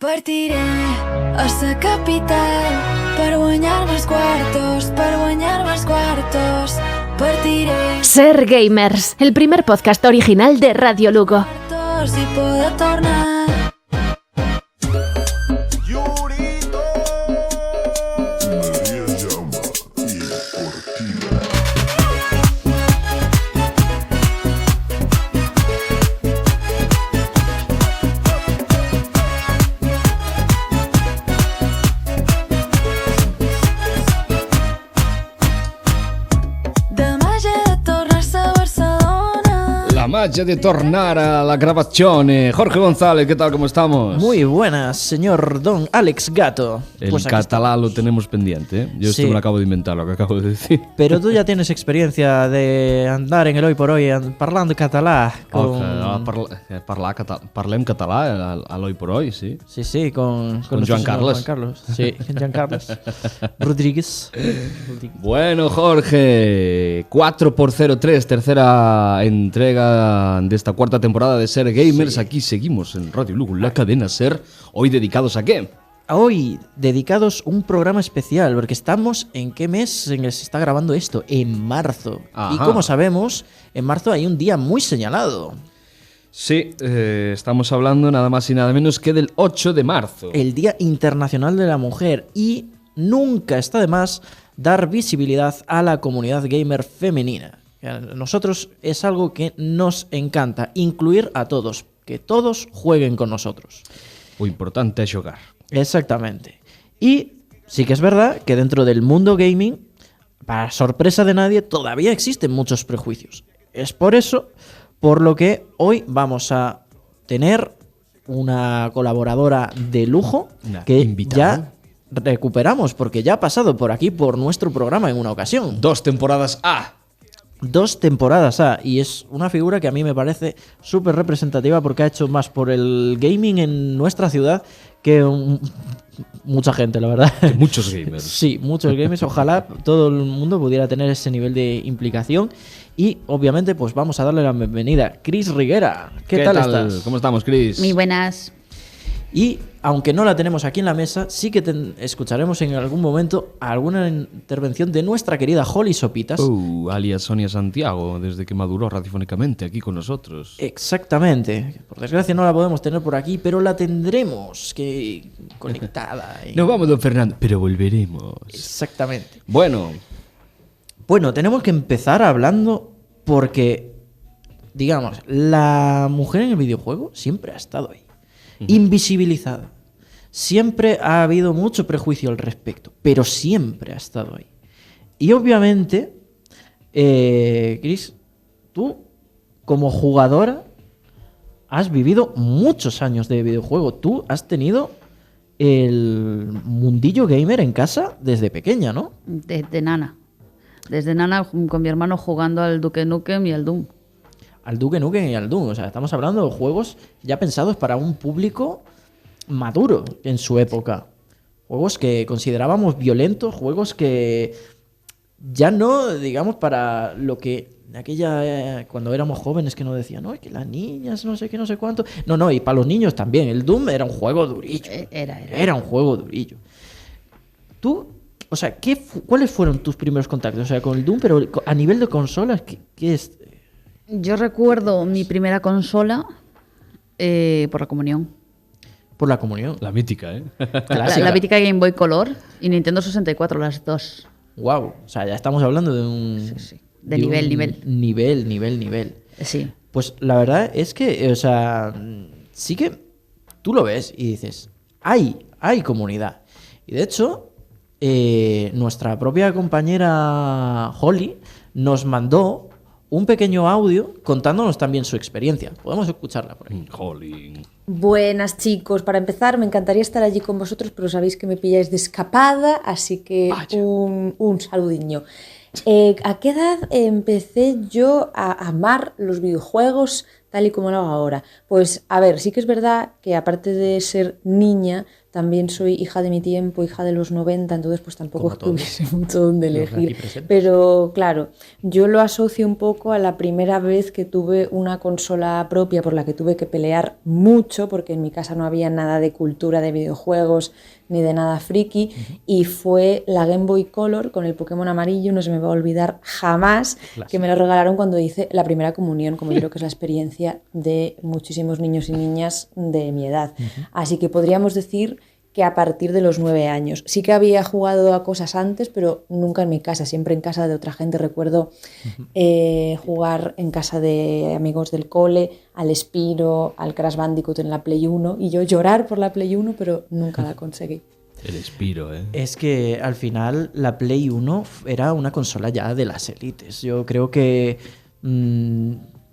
Partiré a la capital per guanyar més quartos, Partiré Ser Gamers, el primer podcast original de Radio Lugo. i poder tornar. Magia de tornar a la grabación. Jorge González, ¿qué tal? ¿Cómo estamos? Muy buenas, señor Don Alex Gato. El pues catalán lo tenemos pendiente, ¿eh? Yo esto me lo acabo de inventar, lo que acabo de decir. Pero tú ya tienes experiencia de andar en el hoy por hoy hablando catalán. Parlem català al hoy por hoy, sí. Sí, con Joan Carlos. Sí, Joan Carlos Rodríguez. Bueno, Jorge, 4x03, tercera entrega de esta cuarta temporada de Ser Gamers. Sí. Aquí seguimos en Radio Lugo, la cadena Ser. Hoy dedicados ¿a qué? Hoy dedicados un programa especial, porque estamos en qué mes en el que se está grabando esto, en marzo. Ajá. Y como sabemos, en marzo hay un día muy señalado. Sí, estamos hablando nada más y nada menos que del 8 de marzo. El Día Internacional de la Mujer. Y nunca está de más dar visibilidad a la comunidad gamer femenina. A nosotros es algo que nos encanta, incluir a todos, que todos jueguen con nosotros. Lo importante es jugar. Exactamente. Y sí que es verdad que dentro del mundo gaming, para sorpresa de nadie, todavía existen muchos prejuicios. Es por eso por lo que hoy vamos a tener una colaboradora de lujo que invitada. Ya recuperamos, porque ya ha pasado por aquí, por nuestro programa en una ocasión. 2 temporadas A. 2 temporadas A, y es una figura que a mí me parece súper representativa porque ha hecho más por el gaming en nuestra ciudad que mucha gente, la verdad. Que muchos gamers. Sí, muchos gamers. Ojalá todo el mundo pudiera tener ese nivel de implicación. Y obviamente pues vamos a darle la bienvenida a Cris Riguera. ¿Qué tal estás? ¿Cómo estamos, Cris? Muy buenas. Y aunque no la tenemos aquí en la mesa, sí que escucharemos en algún momento alguna intervención de nuestra querida Holly Sopitas. Alias Sonia Santiago, desde que maduró radiofónicamente aquí con nosotros. Exactamente. Por desgracia no la podemos tener por aquí, pero la tendremos que conectada. Nos vamos, don Fernando, pero volveremos. Exactamente. Bueno, tenemos que empezar hablando porque, digamos, la mujer en el videojuego siempre ha estado ahí. Invisibilizada. Siempre ha habido mucho prejuicio al respecto, pero siempre ha estado ahí. Y obviamente, Cris, tú como jugadora has vivido muchos años de videojuego. Tú has tenido el mundillo gamer en casa desde pequeña, ¿no? Desde nana. Desde nana con mi hermano jugando al Duke Nukem y al Doom. Al Duke Nukem y al Doom. O sea, estamos hablando de juegos ya pensados para un público maduro en su época. Juegos que considerábamos violentos, juegos que ya no, digamos, para lo que aquella cuando éramos jóvenes que nos decían, no, es que las niñas no sé qué, no sé cuánto. No, y para los niños también. El Doom era un juego durillo. Era un juego durillo. Tú, o sea, ¿cuáles fueron tus primeros contactos? O sea, con el Doom, pero a nivel de consolas, ¿qué es? Yo recuerdo mi primera consola por la comunión. Por la comunión. La mítica, ¿eh? La mítica Game Boy Color y Nintendo 64, las dos. Wow, o sea, ya estamos hablando de un... Sí. De nivel. Nivel. Sí. Pues la verdad es que, o sea, sí que tú lo ves y dices, hay comunidad. Y de hecho, nuestra propia compañera Holly nos mandó un pequeño audio contándonos también su experiencia. Podemos escucharla por aquí. Holly. Buenas, chicos. Para empezar, me encantaría estar allí con vosotros, pero sabéis que me pilláis de escapada, así que un saludiño. ¿A qué edad empecé yo a amar los videojuegos tal y como lo hago ahora. Pues a ver, sí que es verdad que aparte de ser niña, también soy hija de mi tiempo, hija de los 90, entonces pues tampoco es que hubiese mucho donde elegir. Pero claro, yo lo asocio un poco a la primera vez que tuve una consola propia por la que tuve que pelear mucho, porque en mi casa no había nada de cultura de videojuegos ni de nada friki, y fue la Game Boy Color con el Pokémon amarillo. No se me va a olvidar jamás que me lo regalaron cuando hice la primera comunión, como yo creo que es la experiencia de muchísimos niños y niñas de mi edad. Así que podríamos decir que a partir de los 9 años. Sí que había jugado a cosas antes, pero nunca en mi casa, siempre en casa de otra gente. Recuerdo jugar en casa de amigos del cole, al Spyro, al Crash Bandicoot en la Play 1, y yo llorar por la Play 1, pero nunca la conseguí. El Spyro, ¿eh? Es que al final la Play 1 era una consola ya de las élites. Yo creo que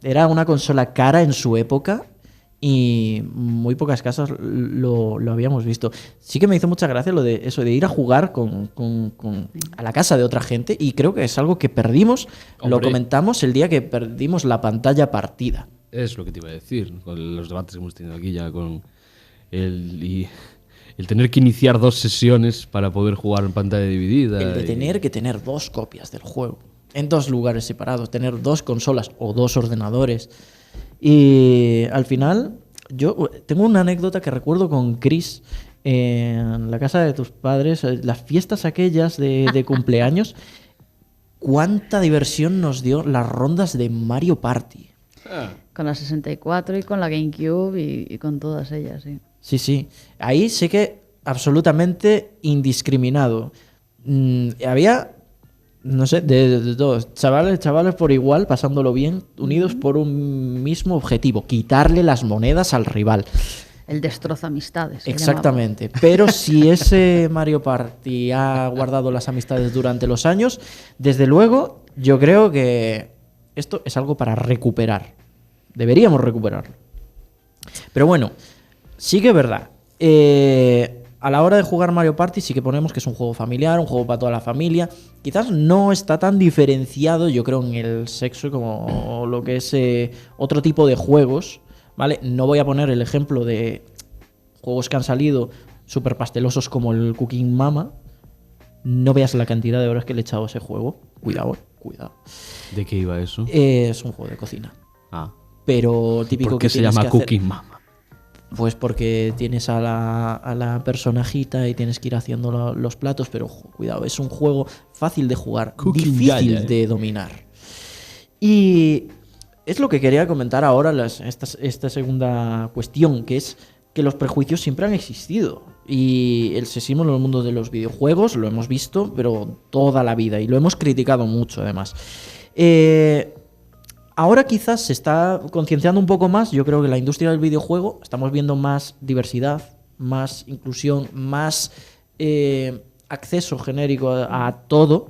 era una consola cara en su época y muy pocas casas lo habíamos visto. Sí que me hizo mucha gracia lo de eso, de ir a jugar a la casa de otra gente, y creo que es algo que perdimos. Hombre. Lo comentamos el día que perdimos la pantalla partida. Es lo que te iba a decir, con los debates que hemos tenido aquí ya con el tener que iniciar 2 sesiones para poder jugar en pantalla dividida. El de tener que tener 2 copias del juego en 2 lugares separados, tener 2 consolas o 2 ordenadores. Y al final, yo tengo una anécdota que recuerdo con Chris en la casa de tus padres, las fiestas aquellas de cumpleaños. Cuánta diversión nos dio las rondas de Mario Party. Con la 64 y con la GameCube y con todas ellas, sí. Sí, sí. Ahí sí que absolutamente indiscriminado. Había, no sé, de todos. Chavales por igual, pasándolo bien, unidos por un mismo objetivo: quitarle las monedas al rival. El destroza amistades. Exactamente. Pero si ese Mario Party ha guardado las amistades durante los años, desde luego yo creo que esto es algo para recuperar. Deberíamos recuperarlo. Pero bueno, sí que es verdad. A la hora de jugar Mario Party sí que ponemos que es un juego familiar, un juego para toda la familia. Quizás no está tan diferenciado, yo creo, en el sexo como lo que es otro tipo de juegos, ¿vale? No voy a poner el ejemplo de juegos que han salido súper pastelosos como el Cooking Mama. No veas la cantidad de horas que le he echado a ese juego. Cuidado, cuidado. ¿De qué iba eso? Es un juego de cocina. Ah. Pero típico ¿Por qué que se tienes llama que hacer- Cooking Mama? Pues porque tienes a la personajita y tienes que ir haciendo los platos, pero cuidado, es un juego fácil de jugar, Cooking difícil Yaya, de dominar. Y es lo que quería comentar ahora, esta segunda cuestión, que es que los prejuicios siempre han existido. Y el sexismo en el mundo de los videojuegos lo hemos visto, pero toda la vida, y lo hemos criticado mucho además. Ahora quizás se está concienciando un poco más. Yo creo que la industria del videojuego estamos viendo más diversidad, más inclusión, más acceso genérico a todo.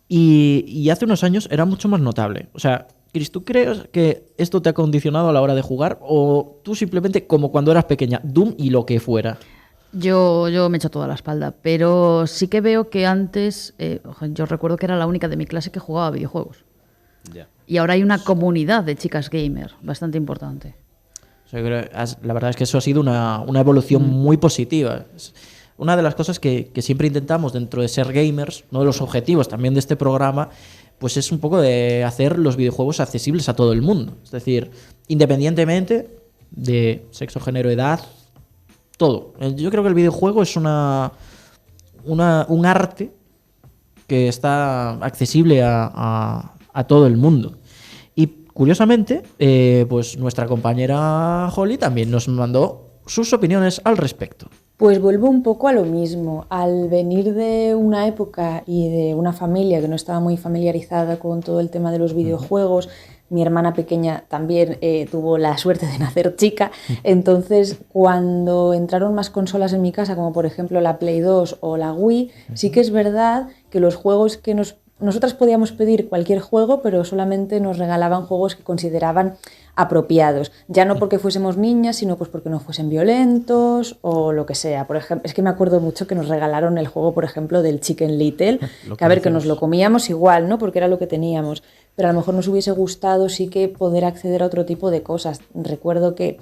Y hace unos años era mucho más notable. O sea, Chris, ¿tú crees que esto te ha condicionado a la hora de jugar? ¿O tú simplemente, como cuando eras pequeña, Doom y lo que fuera? Yo me echo toda la espalda, pero sí que veo que antes, yo recuerdo que era la única de mi clase que jugaba a videojuegos. Ya. Y ahora hay una comunidad de chicas gamer bastante importante. O sea, la verdad es que eso ha sido una evolución muy positiva. Es una de las cosas que siempre intentamos dentro de ser gamers, uno de los objetivos también de este programa, pues es un poco de hacer los videojuegos accesibles a todo el mundo. Es decir, independientemente de sexo, género, edad, todo. Yo creo que el videojuego es un arte que está accesible a todo el mundo. Y curiosamente, pues nuestra compañera Holly también nos mandó sus opiniones al respecto. Pues vuelvo un poco a lo mismo. Al venir de una época y de una familia que no estaba muy familiarizada con todo el tema de los videojuegos, mi hermana pequeña también tuvo la suerte de nacer chica, entonces cuando entraron más consolas en mi casa, como por ejemplo la Play 2 o la Wii, sí que es verdad que los juegos que nosotras podíamos pedir cualquier juego, pero solamente nos regalaban juegos que consideraban apropiados. Ya no porque fuésemos niñas, sino pues porque no fuesen violentos o lo que sea. Por ejemplo, es que me acuerdo mucho que nos regalaron el juego, por ejemplo, del Chicken Little, que a ver, que nos lo comíamos igual, ¿no? Porque era lo que teníamos. Pero a lo mejor nos hubiese gustado sí que poder acceder a otro tipo de cosas. Recuerdo que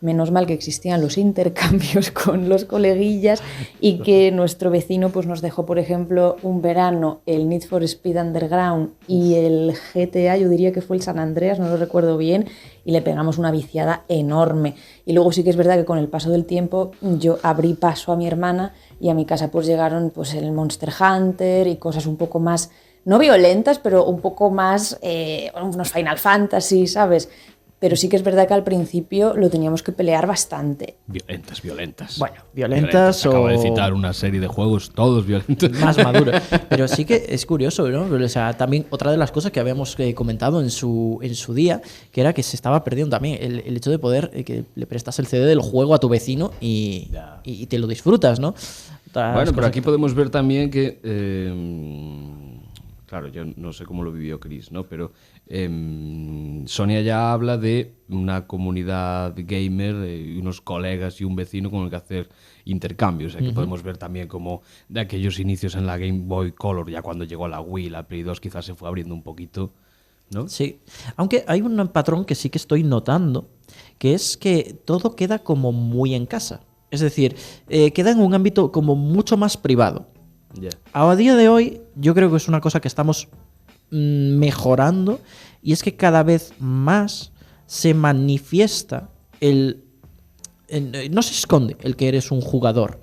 menos mal que existían los intercambios con los coleguillas y que nuestro vecino pues nos dejó, por ejemplo, un verano el Need for Speed Underground y el GTA, yo diría que fue el San Andreas, no lo recuerdo bien, y le pegamos una viciada enorme. Y luego sí que es verdad que con el paso del tiempo yo abrí paso a mi hermana y a mi casa pues llegaron pues el Monster Hunter y cosas un poco más, no violentas, pero un poco más, unos Final Fantasy, ¿sabes? Pero sí que es verdad que al principio lo teníamos que pelear bastante. Violentas. Bueno, violentas o... Acabo de citar una serie de juegos, todos violentos. Más maduros. Pero sí que es curioso, ¿no? O sea, también otra de las cosas que habíamos comentado en su día, que era que se estaba perdiendo también el hecho de poder que le prestas el CD del juego a tu vecino y te lo disfrutas, ¿no? Bueno, pero aquí podemos ver también que... claro, yo no sé cómo lo vivió Chris, ¿no? Pero Sonia ya habla de una comunidad gamer, y unos colegas y un vecino con el que hacer intercambios. Aquí podemos ver también como de aquellos inicios en la Game Boy Color, ya cuando llegó la Wii, la Play 2 quizás se fue abriendo un poquito, ¿no? Sí, aunque hay un patrón que sí que estoy notando, que es que todo queda como muy en casa. Es decir, queda en un ámbito como mucho más privado. Yeah. A día de hoy yo creo que es una cosa que estamos mejorando, y es que cada vez más se manifiesta no se esconde el que eres un jugador,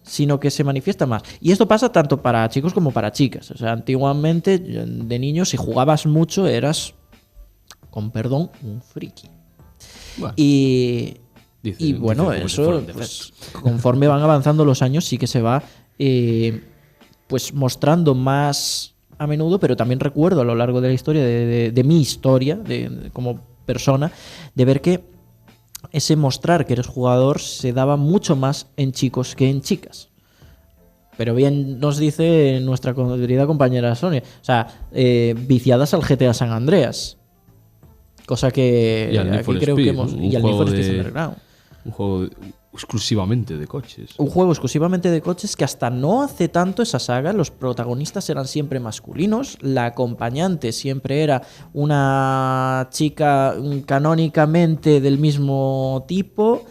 sino que se manifiesta más. Y esto pasa tanto para chicos como para chicas. O sea, antiguamente de niño si jugabas mucho eras, con perdón, un friki. Bueno. Y bueno, eso pues, conforme van avanzando los años sí que se va pues mostrando más a menudo, pero también recuerdo a lo largo de la historia, de mi historia como persona, de ver que ese mostrar que eres jugador se daba mucho más en chicos que en chicas. Pero bien nos dice nuestra querida compañera Sonia, o sea, viciadas al GTA San Andreas. Cosa que aquí creo que hemos... Y al Need for Speed Underground. Un juego exclusivamente de coches. Un juego exclusivamente de coches que hasta no hace tanto esa saga, los protagonistas eran siempre masculinos, la acompañante siempre era una chica canónicamente del mismo tipo,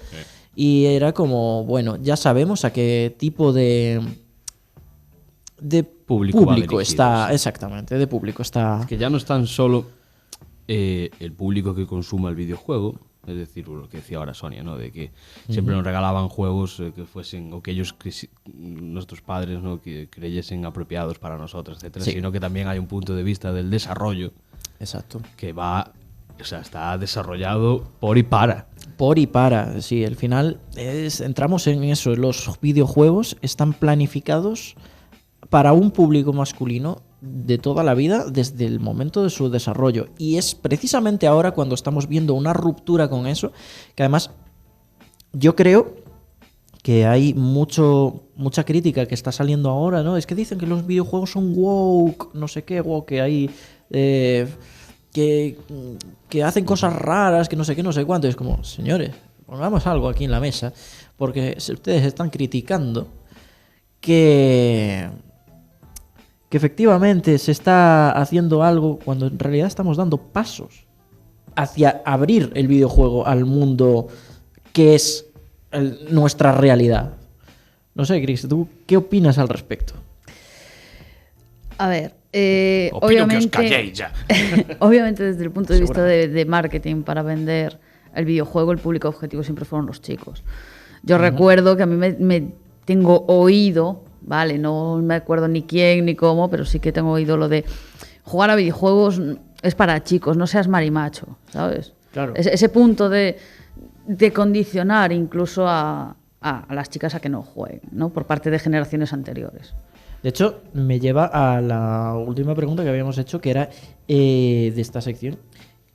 y era como, bueno, ya sabemos a qué tipo de público está, exactamente, de público está. Es que ya no es tan solo el público que consuma el videojuego. Es decir, lo que decía ahora Sonia, ¿no? De que siempre nos regalaban juegos que fuesen, o que ellos, nuestros padres, ¿no? Que creyesen apropiados para nosotros, etcétera, sí. Sino que también hay un punto de vista del desarrollo. Exacto. Que va, o sea, está desarrollado por y para. Por y para, sí. Al final entramos en eso. Los videojuegos están planificados para un público masculino de toda la vida desde el momento de su desarrollo, y es precisamente ahora cuando estamos viendo una ruptura con eso, que además yo creo que hay mucha crítica que está saliendo ahora, ¿no? Es que dicen que los videojuegos son woke, no sé qué, woke, que hay que hacen cosas raras, que no sé qué, no sé cuánto. Y es como, señores, pongamos algo aquí en la mesa, porque ustedes están criticando que efectivamente se está haciendo algo cuando en realidad estamos dando pasos hacia abrir el videojuego al mundo que es nuestra realidad. No sé, Chris, ¿tú qué opinas al respecto? A ver, Opino obviamente, que os calléis ya. obviamente desde el punto de vista de marketing para vender el videojuego, el público objetivo siempre fueron los chicos. Yo recuerdo que a mí me tengo oído, vale, no me acuerdo ni quién ni cómo, pero sí que tengo oído lo de jugar a videojuegos es para chicos, no seas marimacho, ¿sabes? Claro. Ese punto de condicionar incluso a las chicas a que no jueguen, ¿no? Por parte de generaciones anteriores. De hecho, me lleva a la última pregunta que habíamos hecho, que era de esta sección,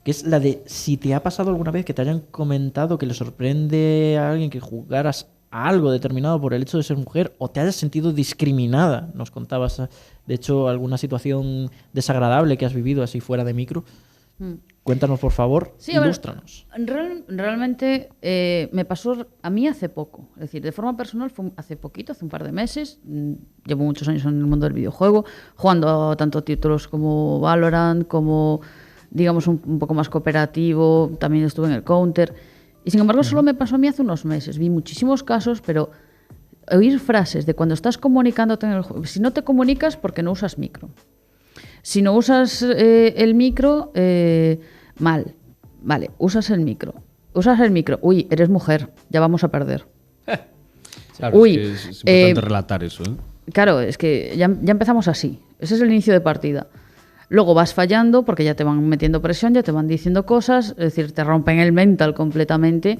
que es la de si te ha pasado alguna vez que te hayan comentado que le sorprende a alguien que jugaras a algo determinado por el hecho de ser mujer, o te hayas sentido discriminada. Nos contabas, de hecho, alguna situación desagradable que has vivido así fuera de micro. Cuéntanos, por favor, Sí, a ver, ilústranos. realmente me pasó a mí hace poco. Es decir, de forma personal fue hace poquito, hace un par de meses. Llevo muchos años en el mundo del videojuego, jugando a tanto títulos como Valorant, como, digamos, un poco más cooperativo. También estuve en el Counter. Y sin embargo, solo me pasó a mí hace unos meses. Vi muchísimos casos, pero oír frases de cuando estás comunicándote en el juego. Si no te comunicas, porque no usas micro. Si no usas el micro, mal. Vale, usas el micro. Uy, eres mujer, ya vamos a perder. Claro, Uy, es importante relatar eso, ¿eh? Claro, es que ya empezamos así. Ese es el inicio de partida. Luego vas fallando porque ya te van metiendo presión, ya te van diciendo cosas, es decir, te rompen el mental completamente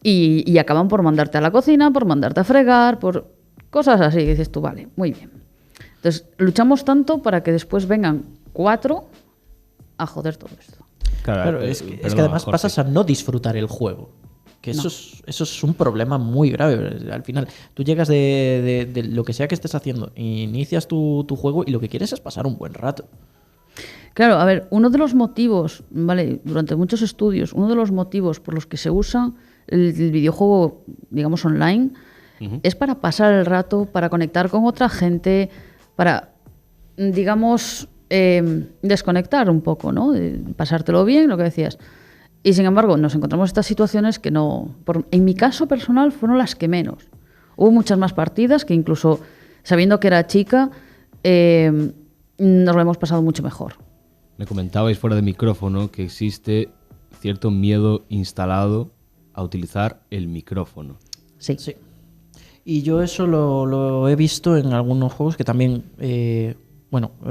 y acaban por mandarte a la cocina, por mandarte a fregar, por cosas así. Y dices tú, vale, muy bien. Entonces, luchamos tanto para que después vengan 4 a joder todo esto. Claro, es que además Jorge. pasas a no disfrutar el juego. Que eso es un problema muy grave. Al final, tú llegas de lo que sea que estés haciendo, inicias tu juego y lo que quieres es pasar un buen rato. Claro, a ver, uno de los motivos, ¿vale? Durante muchos estudios, uno de los motivos por los que se usa el videojuego, digamos, online, es para pasar el rato, para conectar con otra gente, para, digamos, desconectar un poco, ¿no? Pasártelo bien, lo que decías. Y sin embargo, nos encontramos estas situaciones que no... en mi caso personal fueron las que menos. Hubo muchas más partidas que incluso, sabiendo que era chica, nos lo hemos pasado mucho mejor. Me comentabais fuera de micrófono que existe cierto miedo instalado a utilizar el micrófono. Sí. Y yo eso lo he visto en algunos juegos que también, en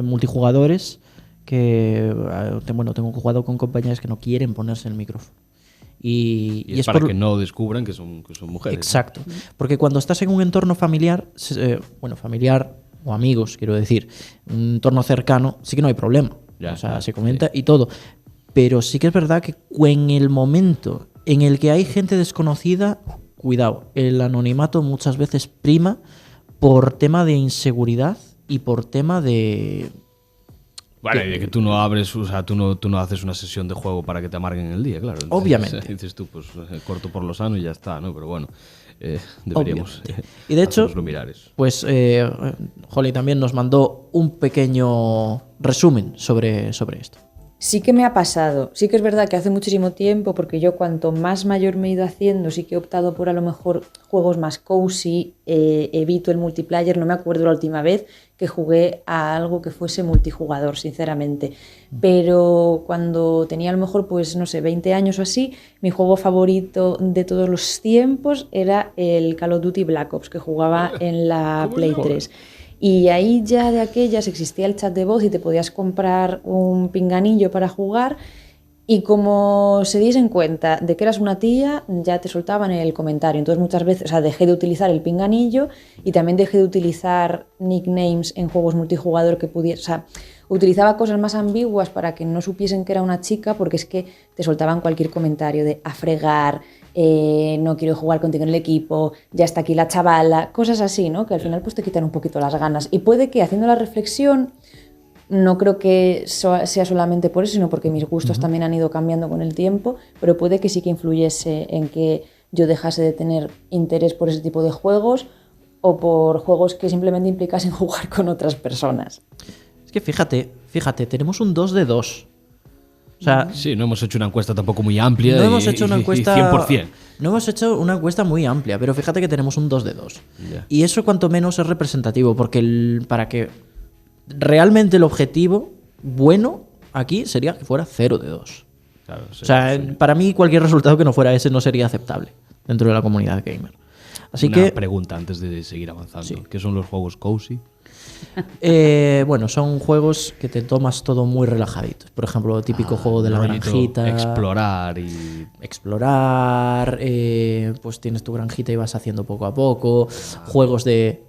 multijugadores, que tengo jugado con compañeras que no quieren ponerse el micrófono. Y es para que no descubran que son mujeres. Exacto. Porque cuando estás en un entorno familiar, familiar o amigos, quiero decir, un entorno cercano, sí que no hay problema. Se comenta y todo. Pero sí que es verdad que en el momento en el que hay gente desconocida, cuidado, el anonimato muchas veces prima por tema de inseguridad y por tema de... Vale, de que tú no abres, o sea, tú no haces una sesión de juego para que te amarguen el día, claro. Entonces, obviamente. Dices tú, pues corto por lo sano y ya está, ¿no? Pero bueno, deberíamos y de hecho, mirar eso. Pues Holly también nos mandó un pequeño resumen sobre esto. Sí que me ha pasado, sí que es verdad que hace muchísimo tiempo, porque yo cuanto más mayor me he ido haciendo, sí que he optado por a lo mejor juegos más cozy, evito el multiplayer, no me acuerdo la última vez que jugué a algo que fuese multijugador, sinceramente, pero cuando tenía a lo mejor, pues no sé, 20 años o así, mi juego favorito de todos los tiempos era el Call of Duty Black Ops, que jugaba en la Play 3. Y ahí ya de aquellas existía el chat de voz y te podías comprar un pinganillo para jugar, y como se diesen cuenta de que eras una tía, ya te soltaban el comentario. Entonces muchas veces, o sea, dejé de utilizar el pinganillo y también dejé de utilizar nicknames en juegos multijugador que pudiera, o sea, utilizaba cosas más ambiguas para que no supiesen que era una chica, porque es que te soltaban cualquier comentario de a fregar, no quiero jugar contigo en el equipo, ya está aquí la chavala, cosas así, ¿no? Que al final pues te quitan un poquito las ganas. Y puede que haciendo la reflexión, no creo que sea solamente por eso, sino porque mis gustos también han ido cambiando con el tiempo, pero puede que sí que influyese en que yo dejase de tener interés por ese tipo de juegos o por juegos que simplemente implicasen jugar con otras personas. Es que fíjate, tenemos un 2 de 2. O sea, sí, no hemos hecho una encuesta tampoco muy amplia. No hemos hecho una encuesta 100%. No hemos hecho una encuesta muy amplia, pero fíjate que tenemos un 2 de 2. Yeah. Y eso cuanto menos es representativo, porque para que realmente el objetivo bueno aquí sería que fuera 0 de 2. Claro, sí, o sea, para mí cualquier resultado que no fuera ese no sería aceptable dentro de la comunidad gamer. Así una pregunta antes de seguir avanzando. Sí. ¿Qué son los juegos cozy? Son juegos que te tomas todo muy relajaditos. Por ejemplo, el típico juego de la granjita. Explorar, pues tienes tu granjita y vas haciendo poco a poco. Juegos de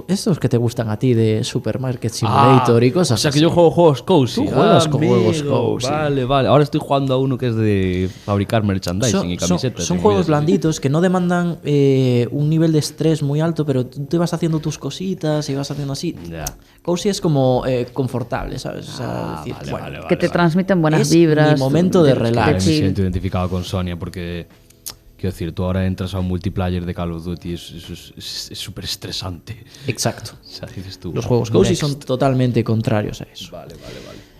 estos que te gustan a ti de Supermarket Simulator y cosas O sea, que así. yo juego juegos cozy. Tú juegas con juegos cozy. Vale. Ahora estoy jugando a uno que es de fabricar merchandising y camisetas. Son y juegos movidas así. blanditos que no demandan un nivel de estrés muy alto, pero tú te vas haciendo tus cositas y vas haciendo así. Ya. Cozy es como confortable, ¿sabes? O sea, decir, bueno, Que te transmiten buenas Es vibras. mi momento de relax. Claro, me chill. siento identificado con Sonia porque, quiero decir, tú ahora entras a un multiplayer de Call of Duty y es súper estresante. Exacto. O sea, dices tú. Los juegos cozy next. son totalmente contrarios a eso. Vale.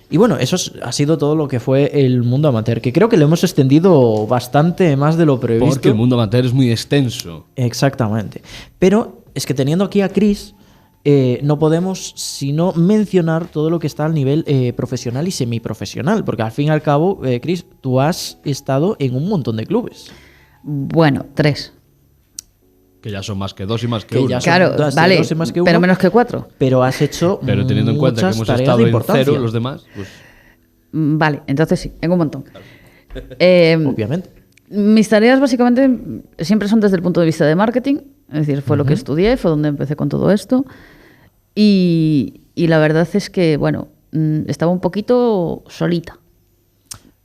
Y bueno, eso ha sido todo lo que fue el mundo amateur, que creo que lo hemos extendido bastante más de lo previsto. Porque el mundo amateur es muy extenso. Exactamente. Pero es que teniendo aquí a Chris, no podemos sino mencionar todo lo que está al nivel profesional y semiprofesional, porque al fin y al cabo, Chris, tú has estado en un montón de clubes. Bueno, 3. Que ya son más que 2 y más que Que 1. ya son Claro, dos y vale, dos y más que uno. pero menos que 4. Pero has hecho Pero teniendo en cuenta que muchas hemos tareas estado de en importancia. 0 los demás, pues Vale, entonces sí, en un montón. Obviamente. Mis tareas básicamente siempre son desde el punto de vista de marketing, es decir, fue lo que estudié, fue donde empecé con todo esto. Y la verdad es que, bueno, estaba un poquito solita.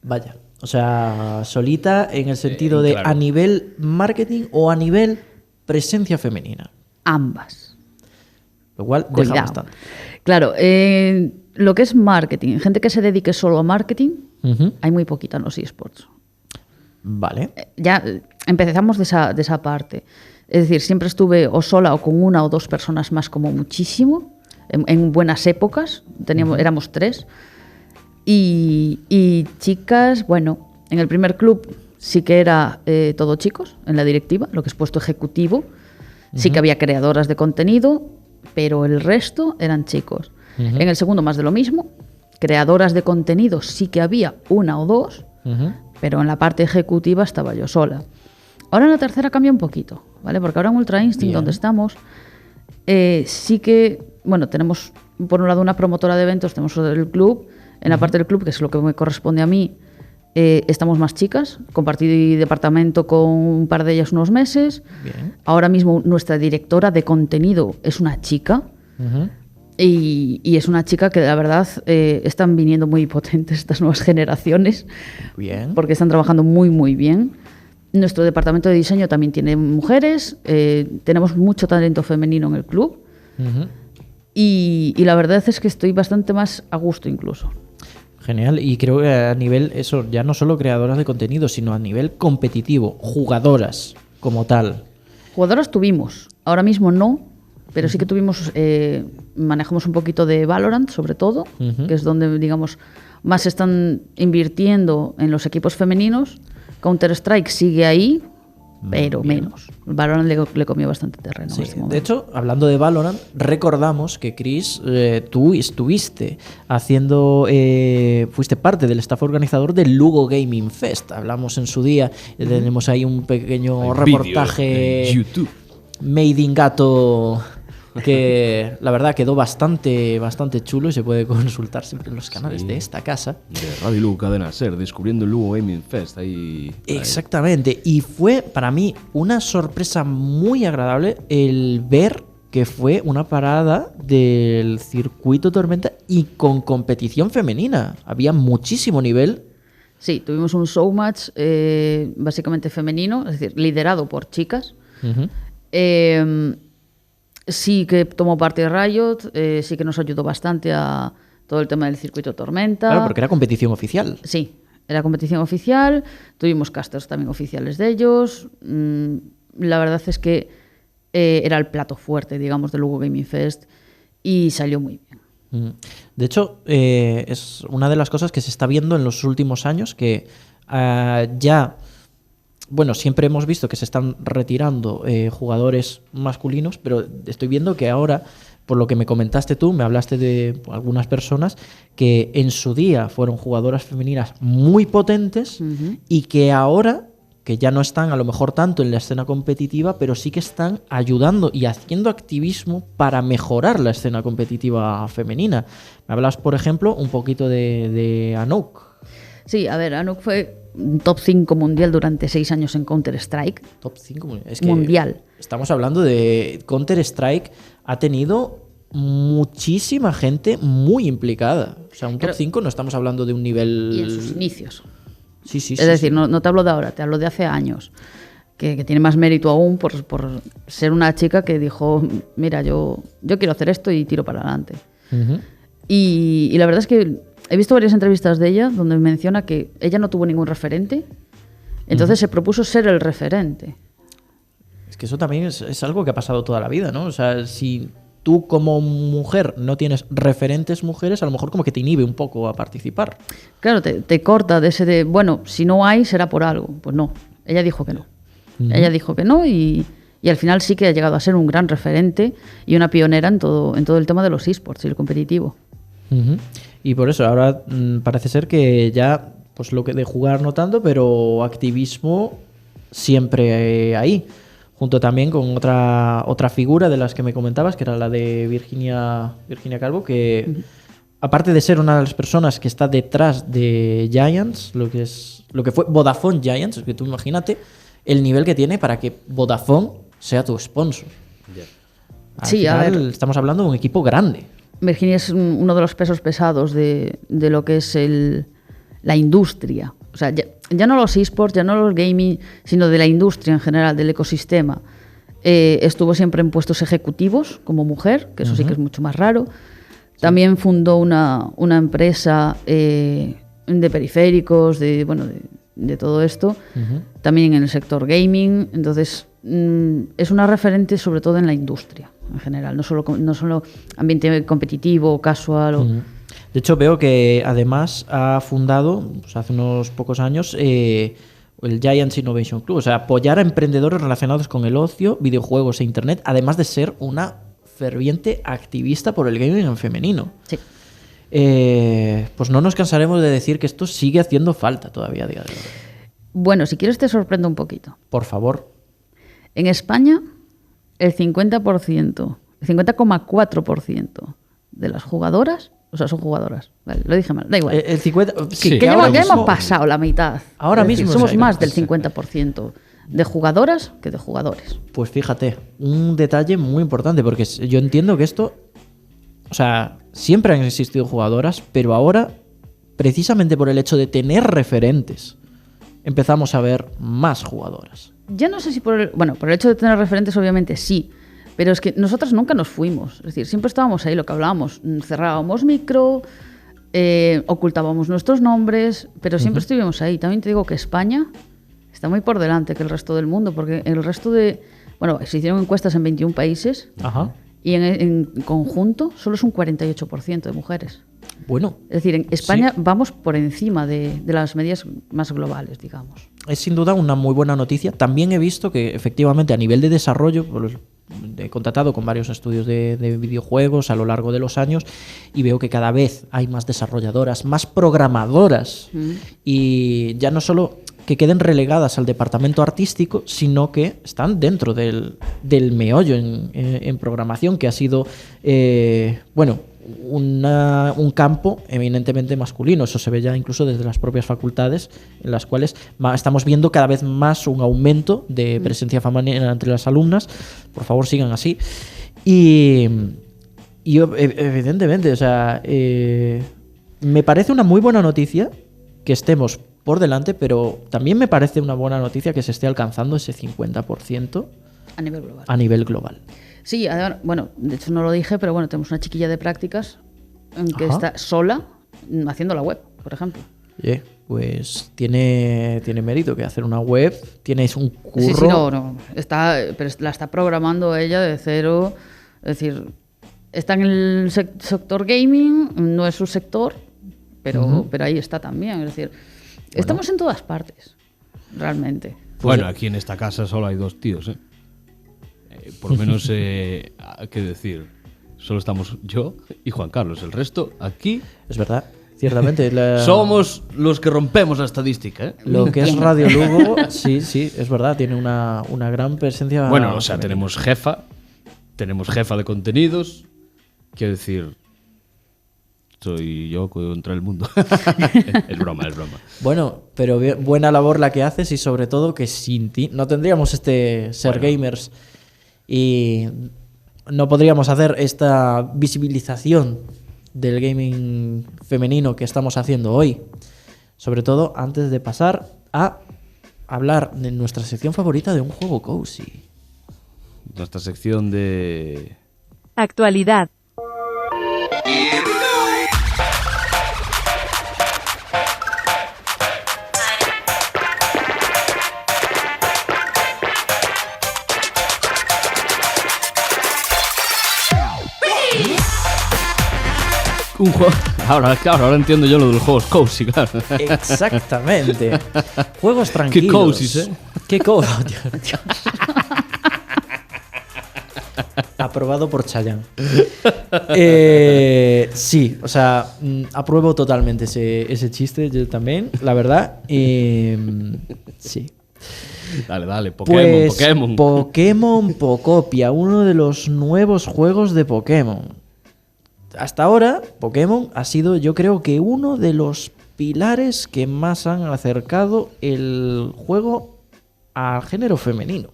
Vaya. O sea, solita en el sentido de claro. a nivel marketing o a nivel presencia femenina. Ambas. Lo cual deja Cuidado. bastante. Claro, lo que es marketing, gente que se dedique solo a marketing, Ujú. hay muy poquita en los eSports. Vale. Ya empezamos de esa parte. Es decir, siempre estuve o sola o con una o dos personas más como muchísimo. En buenas épocas, éramos 3. Y chicas, bueno, en el primer club sí que era todo chicos, en la directiva, lo que es puesto ejecutivo. Sí que había creadoras de contenido, pero el resto eran chicos. En el segundo más de lo mismo. Creadoras de contenido sí que había 1 o 2, Ujú. pero en la parte ejecutiva estaba yo sola. Ahora en la tercera cambia un poquito, ¿vale? Porque ahora en Ultra Instinct, Bien. donde estamos, sí que, bueno, tenemos por un lado una promotora de eventos, tenemos el club. En la parte del club, que es lo que me corresponde a mí, estamos más chicas. Compartí departamento con un par de ellas unos meses. Bien. Ahora mismo nuestra directora de contenido es una chica. Ujú. Y es una chica que la verdad están viniendo muy potentes estas nuevas generaciones Bien. porque están trabajando muy muy bien. Nuestro departamento de diseño también tiene mujeres, tenemos mucho talento femenino en el club Ujú. y la verdad es que estoy bastante más a gusto incluso. Genial. Y creo que a nivel, eso, ya no solo creadoras de contenido, sino a nivel competitivo, jugadoras como tal. Jugadoras tuvimos, ahora mismo no, pero sí que tuvimos, manejamos un poquito de Valorant sobre todo, Ujú. que es donde digamos más están invirtiendo en los equipos femeninos. Counter-Strike sigue ahí, pero menos. Valorant le comió bastante terreno. Sí, en este momento. de hecho, hablando de Valorant, recordamos que Chris, tú estuviste haciendo, fuiste parte del staff organizador del Lugo Gaming Fest. Hablamos en su día, tenemos ahí un pequeño hay vídeos reportaje en YouTube. made in gato que la verdad quedó bastante chulo y se puede consultar siempre en los canales Sí. de esta casa. De Radio Lugo Cadena Ser, descubriendo el Lugo Gaming Fest. Ahí. Exactamente, y fue para mí una sorpresa muy agradable el ver que fue una parada del circuito Tormenta y con competición femenina. Había muchísimo nivel. Sí, tuvimos un showmatch básicamente femenino, es decir, liderado por chicas. Ujú. Sí que tomó parte de Riot, sí que nos ayudó bastante a todo el tema del circuito Tormenta. Claro, porque era competición oficial. Sí, era competición oficial, tuvimos casters también oficiales de ellos. La verdad es que era el plato fuerte, digamos, del Lugo Gaming Fest y salió muy bien. De hecho, es una de las cosas que se está viendo en los últimos años, que ya, bueno, siempre hemos visto que se están retirando jugadores masculinos, pero estoy viendo que ahora, por lo que me comentaste tú, me hablaste de algunas personas que en su día fueron jugadoras femeninas muy potentes y que ahora, que ya no están a lo mejor tanto en la escena competitiva, pero sí que están ayudando y haciendo activismo para mejorar la escena competitiva femenina. Me hablas, por ejemplo, un poquito de Anouk. Sí, a ver, Anouk fue top 5 mundial durante 6 años en Counter-Strike. Top 5. Es que Mundial. Estamos hablando de Counter-Strike. Ha tenido muchísima gente muy implicada. O sea, un top 5 no estamos hablando de un nivel... Y en sus inicios. Sí, sí, Es decir, no te hablo de ahora, te hablo de hace años. Que tiene más mérito aún por ser una chica que dijo, mira, yo quiero hacer esto y tiro para adelante. Uh-huh. Y la verdad es que he visto varias entrevistas de ella donde menciona que ella no tuvo ningún referente, entonces se propuso ser el referente. Es que eso también es algo que ha pasado toda la vida, ¿no? O sea, si tú como mujer no tienes referentes mujeres, a lo mejor como que te inhibe un poco a participar. Claro, te corta de ese de, bueno, si no hay, será por algo. Pues no, ella dijo que no. Ella dijo que no y al final sí que ha llegado a ser un gran referente y una pionera en todo el tema de los esports y el competitivo. Uh-huh. Y por eso ahora parece ser que ya, pues lo que de jugar no tanto, pero activismo siempre ahí. Junto también con otra figura de las que me comentabas, que era la de Virginia Calvo, que aparte de ser una de las personas que está detrás de Giants, lo que fue Vodafone Giants, es que tú imagínate el nivel que tiene para que Vodafone sea tu sponsor. Al Sí, final, a ver, estamos hablando de un equipo grande. Virginia es uno de los pesos pesados de lo que es la industria. O sea, ya no los esports, ya no los gaming, sino de la industria en general, del ecosistema. Estuvo siempre en puestos ejecutivos como mujer, que eso sí que es mucho más raro. También fundó una empresa de periféricos, de todo esto. También en el sector gaming. Entonces, es una referente sobre todo en la industria en general, no solo ambiente competitivo, casual. De hecho, veo que además ha fundado, pues hace unos pocos años, el Giants Innovation Club, o sea, apoyar a emprendedores relacionados con el ocio, videojuegos e internet, además de ser una ferviente activista por el gaming en femenino. Sí. Pues no nos cansaremos de decir que esto sigue haciendo falta todavía a día de hoy. Bueno, si quieres te sorprendo un poquito. Por favor. En España, el 50,4% de las jugadoras, o sea, son jugadoras. Vale, lo dije mal, da igual. El 50... Sí, que ya ahora hemos mismo- pasado la mitad. Ahora Es decir, mismo, somos sí. más del 50% de jugadoras que de jugadores. Pues fíjate, un detalle muy importante, porque yo entiendo que esto, o sea, siempre han existido jugadoras, pero ahora, precisamente por el hecho de tener referentes, empezamos a ver más jugadoras. Ya no sé si por el hecho de tener referentes, obviamente sí, pero es que nosotros nunca nos fuimos. Es decir, siempre estábamos ahí, lo que hablábamos, cerrábamos micro, ocultábamos nuestros nombres, pero siempre estuvimos ahí. También te digo que España está muy por delante que el resto del mundo, porque el resto de... Bueno, se hicieron encuestas en 21 países Ajá. y en conjunto solo es un 48% de mujeres. Bueno, Es decir, en España vamos por encima de las medias más globales, digamos. es sin duda una muy buena noticia. También he visto que efectivamente a nivel de desarrollo, he contactado con varios estudios de videojuegos a lo largo de los años y veo que cada vez hay más desarrolladoras, más programadoras y ya no solo que queden relegadas al departamento artístico, sino que están dentro del meollo en programación, que ha sido, un campo eminentemente masculino. Eso se ve ya incluso desde las propias facultades, en las cuales estamos viendo cada vez más un aumento de presencia femenina entre las alumnas. Por favor, sigan así. Y evidentemente, o sea, me parece una muy buena noticia que estemos por delante, pero también me parece una buena noticia que se esté alcanzando ese 50% A nivel global. a nivel global. Sí, además, bueno, de hecho no lo dije, pero bueno, tenemos una chiquilla de prácticas en que Ajá. está sola haciendo la web, por ejemplo. Oye, pues tiene mérito que hacer una web, tienes un curro. Sí, no, pero la está programando ella de cero. Es decir, está en el sector gaming, no es su sector, pero ahí está también. Es decir, estamos en todas partes, realmente. Bueno, aquí en esta casa solo hay dos tíos, ¿eh? Por lo menos, ¿qué decir? Solo estamos yo y Juan Carlos. El resto, aquí, Es verdad, ciertamente. somos los que rompemos la estadística, ¿eh? Lo que es Radio Lugo, sí, es verdad, tiene una gran presencia. Bueno, o sea, femenina. tenemos jefa de contenidos, quiero decir, soy yo contra el mundo. Es broma. Bueno, pero buena labor la que haces y sobre todo que sin ti no tendríamos Ser Gamers y no podríamos hacer esta visibilización del gaming femenino que estamos haciendo hoy. Sobre todo antes de pasar a hablar de nuestra sección favorita de un juego cozy. Nuestra sección de... Actualidad. Un juego... Ahora entiendo yo lo de los juegos cozy, claro. Exactamente. Juegos tranquilos. Qué cozy, ¿eh? Qué cozy. Aprobado por Chayanne. Sí, o sea, apruebo totalmente ese chiste, yo también, la verdad. Sí. Dale, Pokémon. Pokémon Pocopia, uno de los nuevos juegos de Pokémon. Hasta ahora, Pokémon ha sido, yo creo que uno de los pilares que más han acercado el juego al género femenino.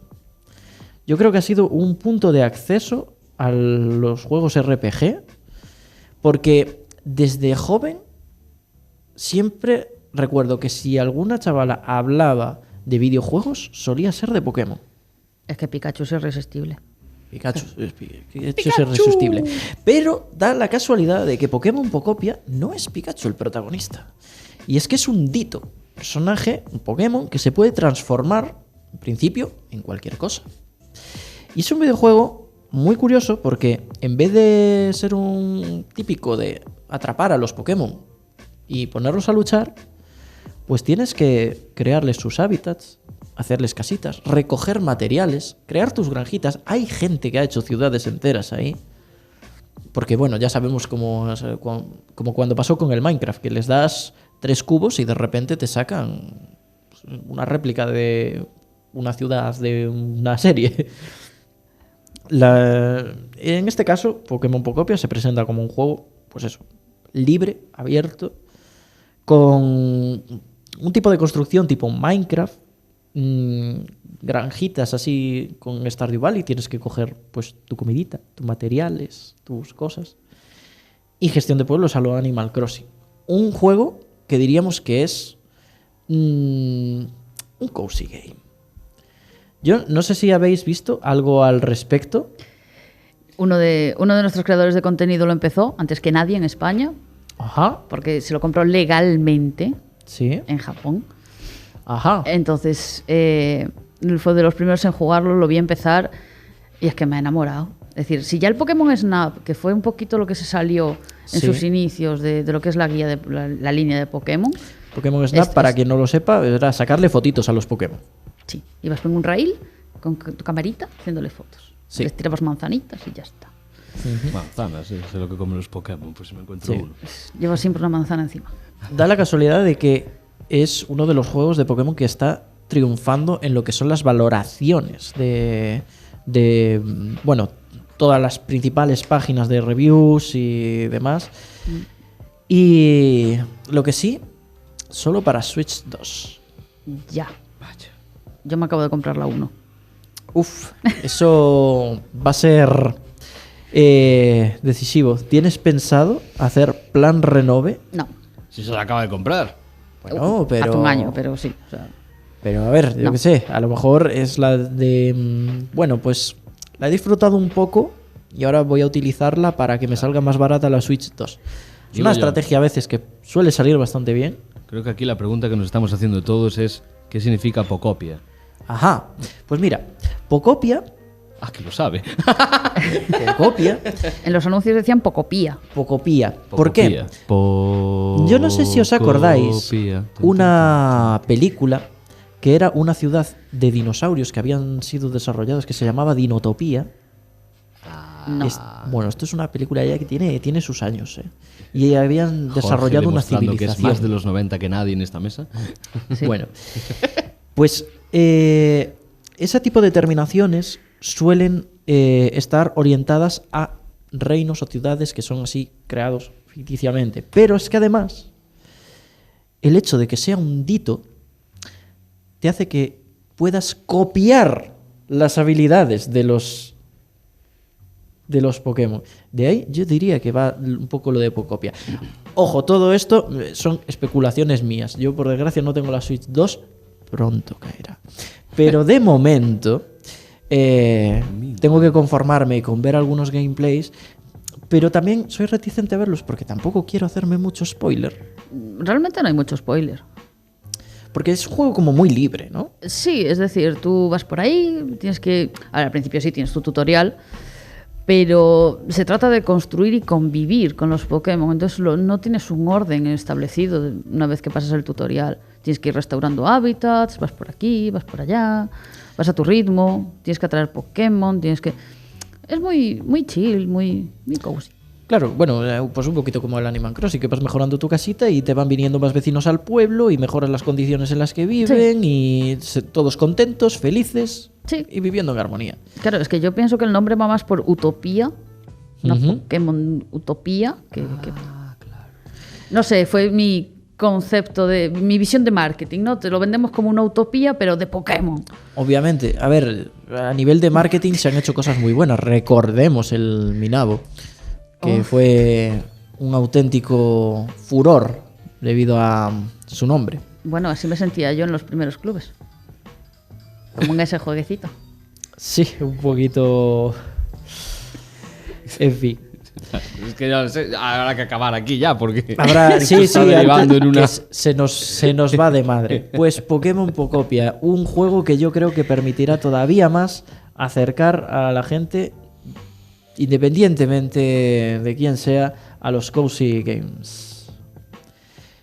Yo creo que ha sido un punto de acceso a los juegos RPG, porque desde joven siempre recuerdo que si alguna chavala hablaba de videojuegos, solía ser de Pokémon. Es que Pikachu es irresistible. Pikachu es irresistible. Pero da la casualidad de que Pokémon Pocopia no es Pikachu el protagonista. Y es que es un Ditto, personaje, un Pokémon que se puede transformar, en principio, en cualquier cosa. Y es un videojuego muy curioso porque en vez de ser un típico de atrapar a los Pokémon y ponerlos a luchar, pues tienes que crearles sus hábitats, hacerles casitas, recoger materiales, crear tus granjitas. Hay gente que ha hecho ciudades enteras ahí. Porque bueno, ya sabemos como cuando pasó con el Minecraft, que les das 3 cubos y de repente te sacan una réplica de una ciudad de una serie. En este caso, Pokémon Pocopia se presenta como un juego, pues eso, libre, abierto, con un tipo de construcción tipo Minecraft, granjitas así con Stardew Valley, tienes que coger pues tu comidita, tus materiales, tus cosas, y gestión de pueblos a lo Animal Crossing. Un juego que diríamos que es un cozy game. Yo no sé si habéis visto algo al respecto. Uno de nuestros creadores de contenido lo empezó antes que nadie en España. Ajá. Porque se lo compró legalmente Sí. en Japón. Ajá. Entonces, fue de los primeros en jugarlo, lo vi empezar y es que me ha enamorado. Es decir, si ya el Pokémon Snap, que fue un poquito lo que se salió en sus inicios de lo que es la guía de la línea de Pokémon. Pokémon Snap, para quien no lo sepa, era sacarle fotitos a los Pokémon. Sí, ibas con un rail, con tu camarita, haciéndole fotos. Sí. Les tirabas manzanitas y ya está. Manzanas, es lo que comen los Pokémon, pues si me encuentro uno. Llevas siempre una manzana encima. Da la casualidad de que es uno de los juegos de Pokémon que está triunfando en lo que son las valoraciones de bueno, todas las principales páginas de reviews y demás. Y lo que sí, solo para Switch 2. Ya. Yo me acabo de comprar la 1. Uf, eso va a ser decisivo. ¿Tienes pensado hacer plan renove? No. Si se la acaba de comprar. Bueno, pero... Hace un año, pero sí. O sea, pero a ver, yo qué sé, a lo mejor es la de... Bueno, pues la he disfrutado un poco y ahora voy a utilizarla para que me salga más barata la Switch 2. Es una estrategia a veces que suele salir bastante bien. Creo que aquí la pregunta que nos estamos haciendo todos es ¿qué significa Pocopia? Ajá, pues mira, Pocopia... Ah, que lo sabe. Pocopia... en los anuncios decían Pocopía. Pocopía. ¿Por qué? Pocopía. Yo no sé si os acordáis una película que era una ciudad de dinosaurios que habían sido desarrollados que se llamaba Dinotopía. No. Bueno, esto es una película ya que tiene sus años, ¿eh? Y habían desarrollado una civilización. Que es más de los 90 que nadie en esta mesa. Sí. Bueno, pues ese tipo de terminaciones suelen estar orientadas a reinos o ciudades que son así creados ficticiamente. Pero es que además, el hecho de que sea un dito te hace que puedas copiar las habilidades de los Pokémon. De ahí yo diría que va un poco lo de copia. Ojo, todo esto son especulaciones mías. Yo, por desgracia, no tengo la Switch 2. Pronto caerá. Pero de momento tengo que conformarme con ver algunos gameplays. Pero también soy reticente a verlos porque tampoco quiero hacerme mucho spoiler. Realmente no hay mucho spoiler. Porque es un juego como muy libre, ¿no? Sí, es decir, tú vas por ahí, tienes que... A ver, al principio sí tienes tu tutorial, pero se trata de construir y convivir con los Pokémon. Entonces no tienes un orden establecido una vez que pasas el tutorial. Tienes que ir restaurando hábitats, vas por aquí, vas por allá, vas a tu ritmo, tienes que atraer Pokémon, tienes que... Es muy, muy chill, muy cozy. Claro, bueno, pues un poquito como el Animal Crossing, que vas mejorando tu casita y te van viniendo más vecinos al pueblo y mejoras las condiciones en las que viven y todos contentos, felices y viviendo en armonía. Claro, es que yo pienso que el nombre va más por utopía, una Pokémon utopía, claro. No sé, fue mi concepto mi visión de marketing, ¿no? Te lo vendemos como una utopía, pero de Pokémon. Obviamente, a ver, a nivel de marketing se han hecho cosas muy buenas. Recordemos el Minabo, que fue un auténtico furor debido a su nombre. Bueno, así me sentía yo en los primeros clubes. Como en ese jueguecito. Sí, un poquito... En fin. Es que ya sé, habrá que acabar aquí ya, porque se nos va de madre. Pues Pokémon Pocopia, un juego que yo creo que permitirá todavía más acercar a la gente, independientemente de quién sea, a los Cozy Games.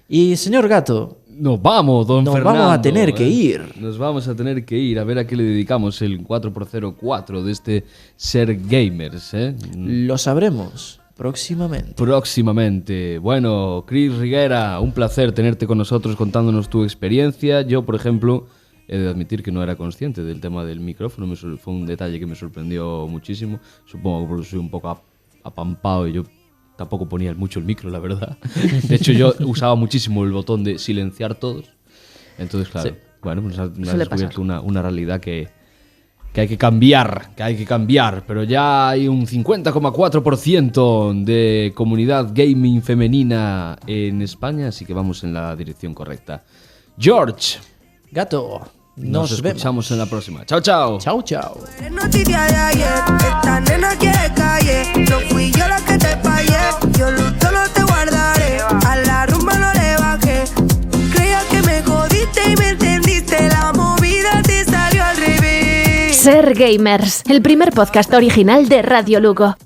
Y señor Gato, nos vamos, don Fernando. Nos vamos a tener que ir. Nos vamos a tener que ir a ver a qué le dedicamos el 4x04 de este Ser Gamers. Lo sabremos próximamente. Próximamente. Bueno, Chris Riguera, un placer tenerte con nosotros contándonos tu experiencia. Yo, por ejemplo, he de admitir que no era consciente del tema del micrófono. Fue un detalle que me sorprendió muchísimo. Supongo que porque soy un poco apampado y yo tampoco ponía mucho el micro, la verdad. De hecho, yo usaba muchísimo el botón de silenciar todos. Entonces, claro, bueno, pues has descubierto una realidad que hay que cambiar, Pero ya hay un 50,4% de comunidad gaming femenina en España, así que vamos en la dirección correcta. George. Gato. Nos escuchamos en la próxima. Chao, chao. Chao, chao. Noticia de ayer, esta nena quiere calle. No fui yo la que te fallé. Yo solo te guardaré. A la rumba no le bajé. Creía que me jodiste y me entendiste. La movida te salió al revés. Ser Gamers, el primer podcast original de Radio Lugo.